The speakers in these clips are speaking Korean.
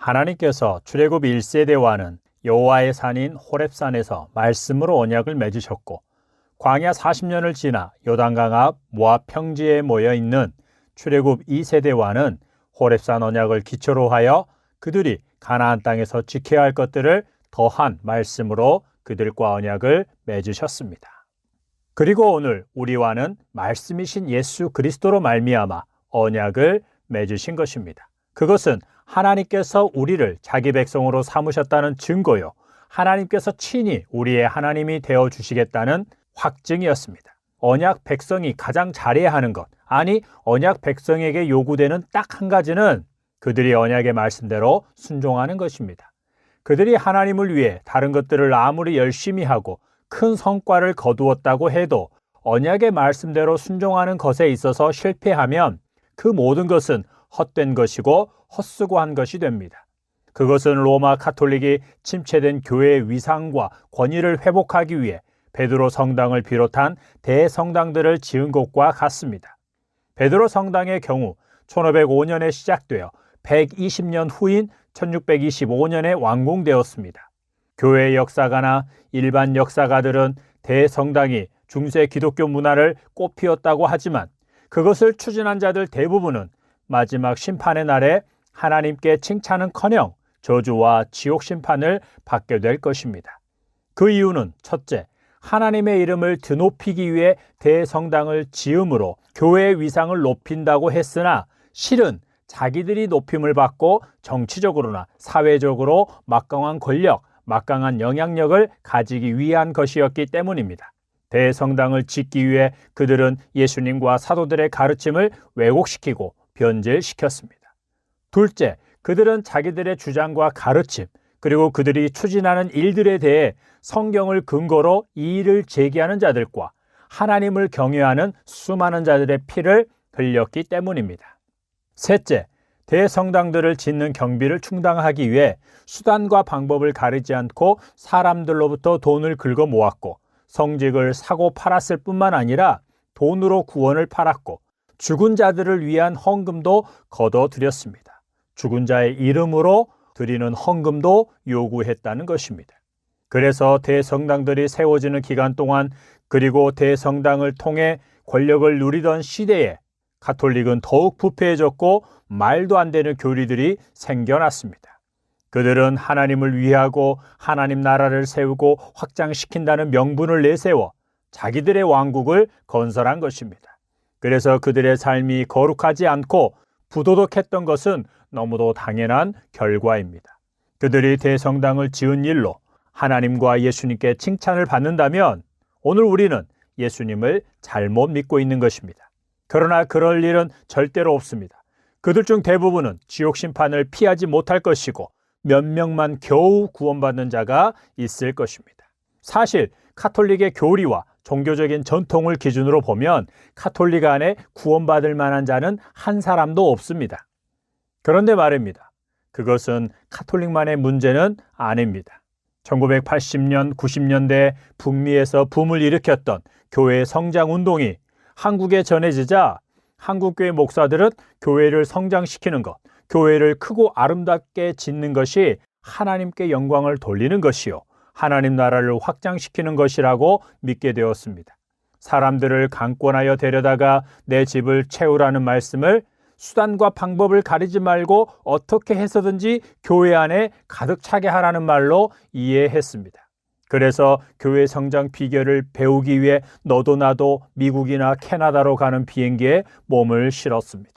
하나님께서 출애굽 1세대와는 여호와의 산인 호렙산에서 말씀으로 언약을 맺으셨고, 광야 40년을 지나 요단강 앞 모압 평지에 모여 있는 출애굽 2세대와는 호렙산 언약을 기초로 하여 그들이 가나안 땅에서 지켜야 할 것들을 더한 말씀으로 그들과 언약을 맺으셨습니다. 그리고 오늘 우리와는 말씀이신 예수 그리스도로 말미암아 언약을 맺으신 것입니다. 그것은 하나님께서 우리를 자기 백성으로 삼으셨다는 증거요, 하나님께서 친히 우리의 하나님이 되어 주시겠다는 확증이었습니다. 언약 백성이 가장 잘해야 하는 것, 아니 언약 백성에게 요구되는 딱 한 가지는 그들이 언약의 말씀대로 순종하는 것입니다. 그들이 하나님을 위해 다른 것들을 아무리 열심히 하고 큰 성과를 거두었다고 해도 언약의 말씀대로 순종하는 것에 있어서 실패하면 그 모든 것은 헛된 것이고 헛수고한 것이 됩니다. 그것은 로마 가톨릭이 침체된 교회의 위상과 권위를 회복하기 위해 베드로 성당을 비롯한 대성당들을 지은 것과 같습니다. 베드로 성당의 경우 1505년에 시작되어 120년 후인 1625년에 완공되었습니다. 교회 역사가나 일반 역사가들은 대성당이 중세 기독교 문화를 꽃피웠다고 하지만 그것을 추진한 자들 대부분은 마지막 심판의 날에 하나님께 칭찬은커녕 저주와 지옥 심판을 받게 될 것입니다. 그 이유는 첫째, 하나님의 이름을 드높이기 위해 대성당을 지음으로 교회의 위상을 높인다고 했으나 실은 자기들이 높임을 받고 정치적으로나 사회적으로 막강한 권력, 막강한 영향력을 가지기 위한 것이었기 때문입니다. 대성당을 짓기 위해 그들은 예수님과 사도들의 가르침을 왜곡시키고 변질시켰습니다. 둘째, 그들은 자기들의 주장과 가르침, 그리고 그들이 추진하는 일들에 대해 성경을 근거로 이의를 제기하는 자들과 하나님을 경외하는 수많은 자들의 피를 흘렸기 때문입니다. 셋째, 대성당들을 짓는 경비를 충당하기 위해 수단과 방법을 가리지 않고 사람들로부터 돈을 긁어 모았고, 성직을 사고 팔았을 뿐만 아니라 돈으로 구원을 팔았고, 죽은 자들을 위한 헌금도 거둬들였습니다. 죽은 자의 이름으로 드리는 헌금도 요구했다는 것입니다. 그래서 대성당들이 세워지는 기간 동안, 그리고 대성당을 통해 권력을 누리던 시대에 가톨릭은 더욱 부패해졌고 말도 안 되는 교리들이 생겨났습니다. 그들은 하나님을 위하고 하나님 나라를 세우고 확장시킨다는 명분을 내세워 자기들의 왕국을 건설한 것입니다. 그래서 그들의 삶이 거룩하지 않고 부도덕했던 것은 너무도 당연한 결과입니다. 그들이 대성당을 지은 일로 하나님과 예수님께 칭찬을 받는다면 오늘 우리는 예수님을 잘못 믿고 있는 것입니다. 그러나 그럴 일은 절대로 없습니다. 그들 중 대부분은 지옥 심판을 피하지 못할 것이고 몇 명만 겨우 구원받는 자가 있을 것입니다. 사실 가톨릭의 교리와 종교적인 전통을 기준으로 보면 가톨릭 안에 구원받을 만한 자는 한 사람도 없습니다. 그런데 말입니다. 그것은 가톨릭만의 문제는 아닙니다. 1980년, 90년대 북미에서 붐을 일으켰던 교회 성장운동이 한국에 전해지자 한국교회 목사들은 교회를 성장시키는 것, 교회를 크고 아름답게 짓는 것이 하나님께 영광을 돌리는 것이요, 하나님 나라를 확장시키는 것이라고 믿게 되었습니다. 사람들을 강권하여 데려다가 내 집을 채우라는 말씀을 수단과 방법을 가리지 말고 어떻게 해서든지 교회 안에 가득 차게 하라는 말로 이해했습니다. 그래서 교회 성장 비결을 배우기 위해 너도 나도 미국이나 캐나다로 가는 비행기에 몸을 실었습니다.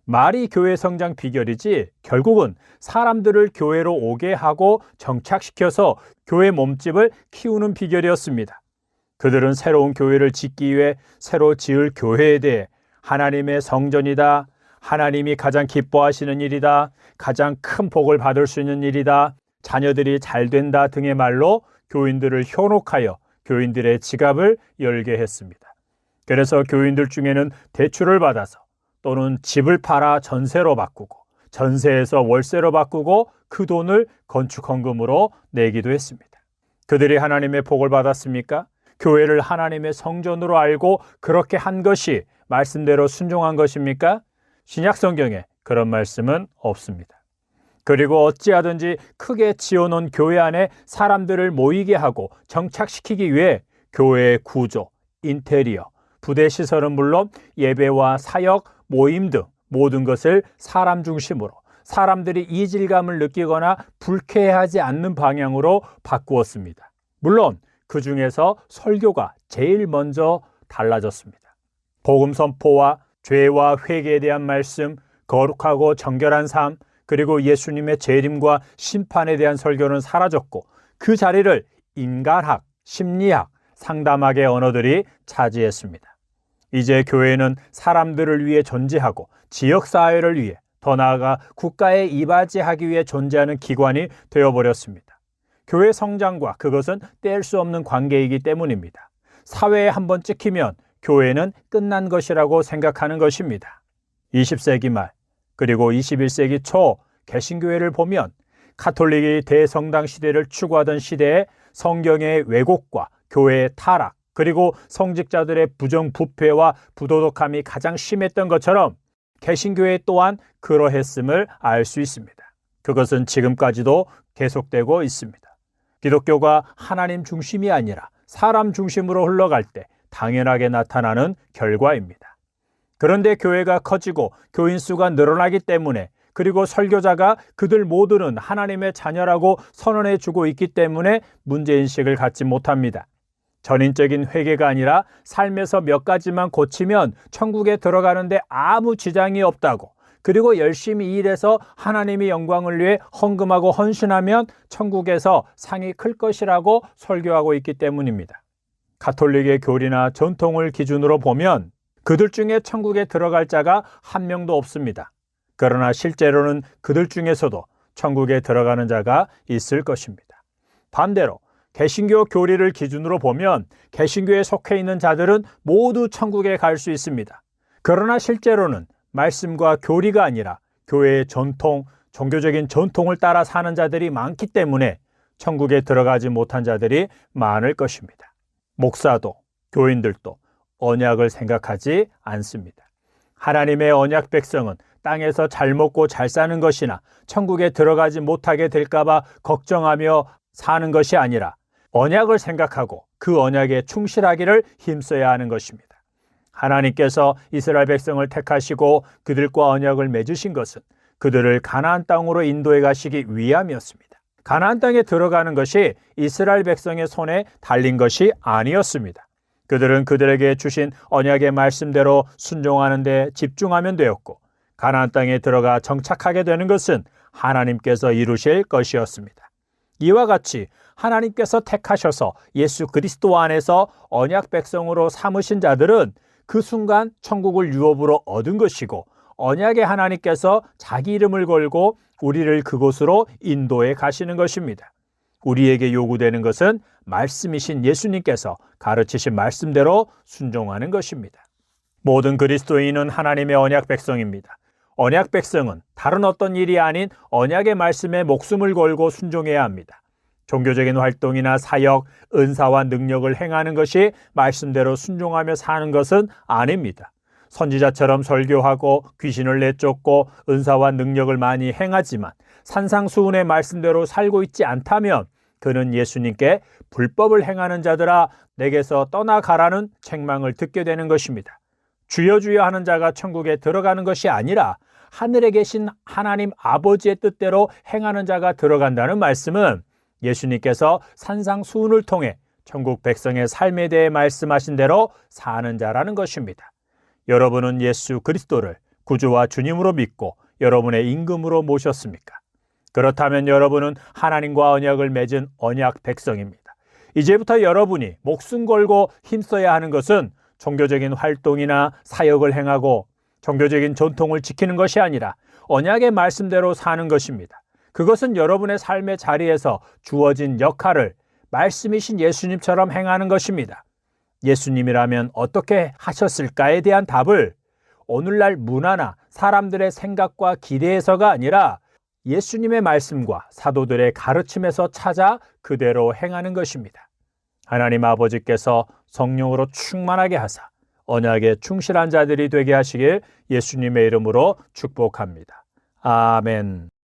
말이 교회 성장 비결이지 결국은 사람들을 교회로 오게 하고 정착시켜서 교회 몸집을 키우는 비결이었습니다. 그들은 새로운 교회를 짓기 위해 새로 지을 교회에 대해 하나님의 성전이다, 하나님이 가장 기뻐하시는 일이다, 가장 큰 복을 받을 수 있는 일이다, 자녀들이 잘 된다 등의 말로 교인들을 현혹하여 교인들의 지갑을 열게 했습니다. 그래서 교인들 중에는 대출을 받아서 또는 집을 팔아 전세로 바꾸고 전세에서 월세로 바꾸고 그 돈을 건축헌금으로 내기도 했습니다. 그들이 하나님의 복을 받았습니까? 교회를 하나님의 성전으로 알고 그렇게 한 것이 말씀대로 순종한 것입니까? 신약 성경에 그런 말씀은 없습니다. 그리고 어찌하든지 크게 지어놓은 교회 안에 사람들을 모이게 하고 정착시키기 위해 교회의 구조, 인테리어, 부대 시설은 물론 예배와 사역, 모임 등 모든 것을 사람 중심으로, 사람들이 이질감을 느끼거나 불쾌해하지 않는 방향으로 바꾸었습니다. 물론 그 중에서 설교가 제일 먼저 달라졌습니다. 복음 선포와 죄와 회개에 대한 말씀, 거룩하고 정결한 삶, 그리고 예수님의 재림과 심판에 대한 설교는 사라졌고 그 자리를 인간학, 심리학, 상담학의 언어들이 차지했습니다. 이제 교회는 사람들을 위해 존재하고 지역사회를 위해, 더 나아가 국가에 이바지하기 위해 존재하는 기관이 되어버렸습니다. 교회 성장과 그것은 뗄 수 없는 관계이기 때문입니다. 사회에 한번 찍히면 교회는 끝난 것이라고 생각하는 것입니다. 20세기 말 그리고 21세기 초 개신교회를 보면 가톨릭이 대성당 시대를 추구하던 시대에 성경의 왜곡과 교회의 타락, 그리고 성직자들의 부정부패와 부도덕함이 가장 심했던 것처럼 개신교회 또한 그러했음을 알 수 있습니다. 그것은 지금까지도 계속되고 있습니다. 기독교가 하나님 중심이 아니라 사람 중심으로 흘러갈 때 당연하게 나타나는 결과입니다. 그런데 교회가 커지고 교인 수가 늘어나기 때문에, 그리고 설교자가 그들 모두는 하나님의 자녀라고 선언해 주고 있기 때문에 문제인식을 갖지 못합니다. 전인적인 회개가 아니라 삶에서 몇 가지만 고치면 천국에 들어가는데 아무 지장이 없다고, 그리고 열심히 일해서 하나님의 영광을 위해 헌금하고 헌신하면 천국에서 상이 클 것이라고 설교하고 있기 때문입니다. 가톨릭의 교리나 전통을 기준으로 보면 그들 중에 천국에 들어갈 자가 한 명도 없습니다. 그러나 실제로는 그들 중에서도 천국에 들어가는 자가 있을 것입니다. 반대로 개신교 교리를 기준으로 보면 개신교에 속해 있는 자들은 모두 천국에 갈 수 있습니다. 그러나 실제로는 말씀과 교리가 아니라 교회의 전통, 종교적인 전통을 따라 사는 자들이 많기 때문에 천국에 들어가지 못한 자들이 많을 것입니다. 목사도 교인들도 언약을 생각하지 않습니다. 하나님의 언약 백성은 땅에서 잘 먹고 잘 사는 것이나 천국에 들어가지 못하게 될까 봐 걱정하며 사는 것이 아니라 언약을 생각하고 그 언약에 충실하기를 힘써야 하는 것입니다. 하나님께서 이스라엘 백성을 택하시고 그들과 언약을 맺으신 것은 그들을 가나안 땅으로 인도해 가시기 위함이었습니다. 가나안 땅에 들어가는 것이 이스라엘 백성의 손에 달린 것이 아니었습니다. 그들은 그들에게 주신 언약의 말씀대로 순종하는 데 집중하면 되었고, 가나안 땅에 들어가 정착하게 되는 것은 하나님께서 이루실 것이었습니다. 이와 같이 하나님께서 택하셔서 예수 그리스도 안에서 언약 백성으로 삼으신 자들은 그 순간 천국을 유업으로 얻은 것이고, 언약의 하나님께서 자기 이름을 걸고 우리를 그곳으로 인도해 가시는 것입니다. 우리에게 요구되는 것은 말씀이신 예수님께서 가르치신 말씀대로 순종하는 것입니다. 모든 그리스도인은 하나님의 언약 백성입니다. 언약 백성은 다른 어떤 일이 아닌 언약의 말씀에 목숨을 걸고 순종해야 합니다. 종교적인 활동이나 사역, 은사와 능력을 행하는 것이 말씀대로 순종하며 사는 것은 아닙니다. 선지자처럼 설교하고 귀신을 내쫓고 은사와 능력을 많이 행하지만 산상수훈의 말씀대로 살고 있지 않다면 그는 예수님께 불법을 행하는 자들아 내게서 떠나가라는 책망을 듣게 되는 것입니다. 주여 주여 하는 자가 천국에 들어가는 것이 아니라 하늘에 계신 하나님 아버지의 뜻대로 행하는 자가 들어간다는 말씀은 예수님께서 산상수훈을 통해 천국 백성의 삶에 대해 말씀하신 대로 사는 자라는 것입니다. 여러분은 예수 그리스도를 구주와 주님으로 믿고 여러분의 임금으로 모셨습니까? 그렇다면 여러분은 하나님과 언약을 맺은 언약 백성입니다. 이제부터 여러분이 목숨 걸고 힘써야 하는 것은 종교적인 활동이나 사역을 행하고 종교적인 전통을 지키는 것이 아니라 언약의 말씀대로 사는 것입니다. 그것은 여러분의 삶의 자리에서 주어진 역할을 말씀이신 예수님처럼 행하는 것입니다. 예수님이라면 어떻게 하셨을까에 대한 답을 오늘날 문화나 사람들의 생각과 기대에서가 아니라 예수님의 말씀과 사도들의 가르침에서 찾아 그대로 행하는 것입니다. 하나님 아버지께서 성령으로 충만하게 하사 언약에 충실한 자들이 되게 하시길 예수님의 이름으로 축복합니다. 아멘.